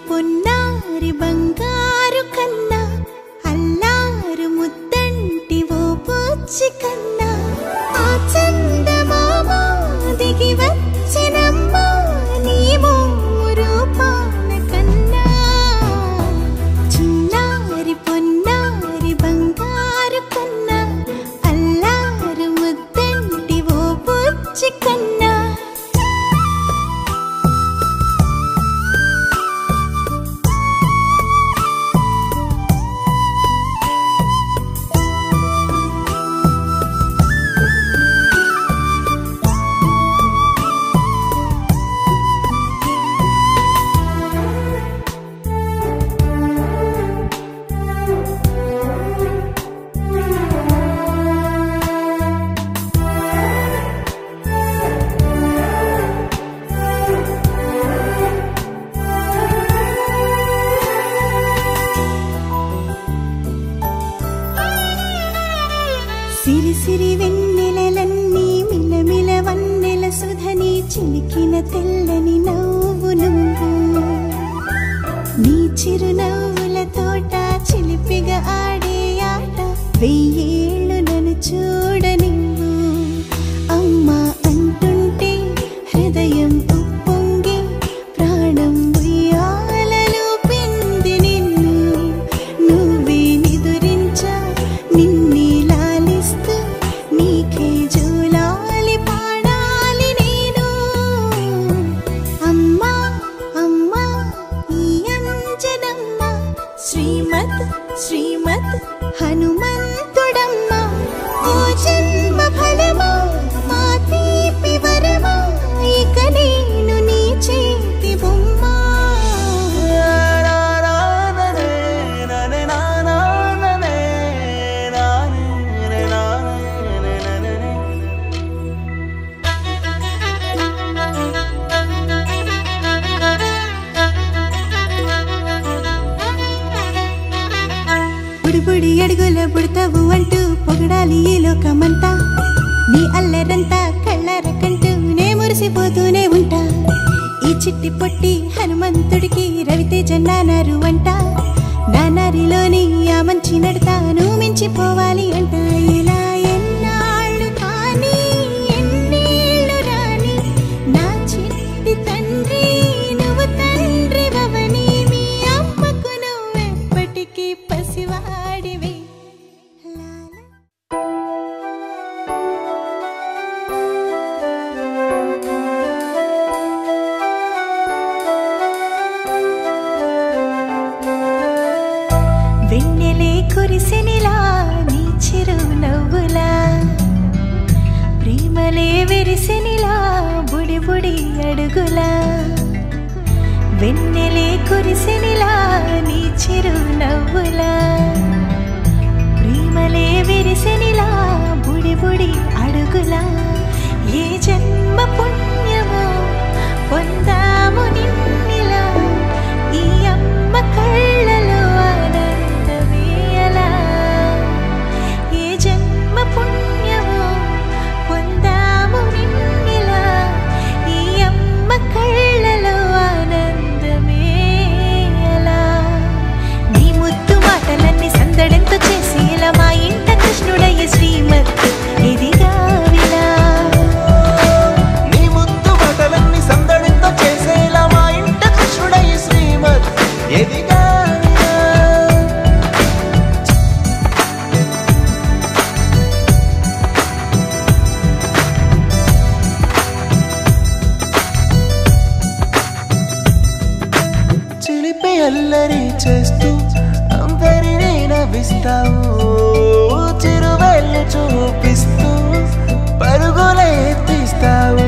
పొన్నారి బంగారు కన్నా అల్లారు ముద్దంటి ఓ పూచి కన్నా ఆ చందమామ దిగి వచ్చినమ్మా నీ రూపాల కన్నా చిన్నారి పొన్నారి బంగారు కన్నా అల్లారు ముద్దంటి ఓ పూచి కన్నా సిరి సిరి వెన్నెలలన్నీ మిలమిల వన్నెల సుధని చిలికిన తెల్లని నవ్వు నువ్వు నీ చిరునవ్వుల తోట చిలిపిగా ఆడే ఆట వెయ్యేళ్ళు నన్ను చూడనివ్వు అమ్మా అంటుంటే హృదయం ఉప్పొంగి ప్రాణం ఉయ్యాలలో పిండి నిన్ను నువ్వే నిదురించా నిన్నే నీకే జూలాలి పాడాలి నేను అమ్మా అమ్మా ఈ అంజనమ్మ శ్రీమత్ శ్రీమత్ హనుమంతుడమ్మ ఓ జన్మ ఫలమా మా తీపి వరమా ఇక నేను నీ చేతి బొమ్మ బుడి అడుగుల బుడతావు అంటూ పొగడాలి ఈ లోకమంతా నీ అల్లరంతా కళ్ళరకంటూ నే మురిసిపోతూనే ఉంటా ఈ చిట్టి పొట్టి హనుమంతుడికి రవితేజ నానారు అంట నానారిలోని ఆ మంచి నడతాను మించిపోవాలి అంట ఇలా ఎన్నాళ్ళు కానీ ఎన్నేళ్ళు రాని నా చిట్టి తండ్రి నువ్వు తండ్రి వవని మీ అమ్మకు నువ్వెప్పటికీ పసివాడివి వెన్నెలే కురిసినిలా నీ చిరు నవ్వులా ప్రేమలే విరిసినిలా బుడి బుడి అడుగులా వెన్నెలే కురిసినిలా నీ చిరు నవ్వులా ప్రేమలే విరిసినిలా బుడి బుడి అడుగులా ఏ జన్మ పుణ్యమో పొందాము నిన్నిలా ఈ అమ్మ కళ్ళలో ఆనందమే అలా ఏ జన్మ పుణ్యమో పొందాము నిన్నిలా ఈ అమ్మ కళ్ళలో ఆనందమే అలా నీ ముద్దు మాటలన్నీ సందడంతో చేసి ఇలా మా ఇంట కృష్ణుడయ్య శ్రీమత్ ఎదిగా విలా అల్లరి చేస్తూ అందరినీ నవ్విస్తావు చిరువెళ్ళు చూపిస్తూ పరుగులే ఎత్తిస్తావు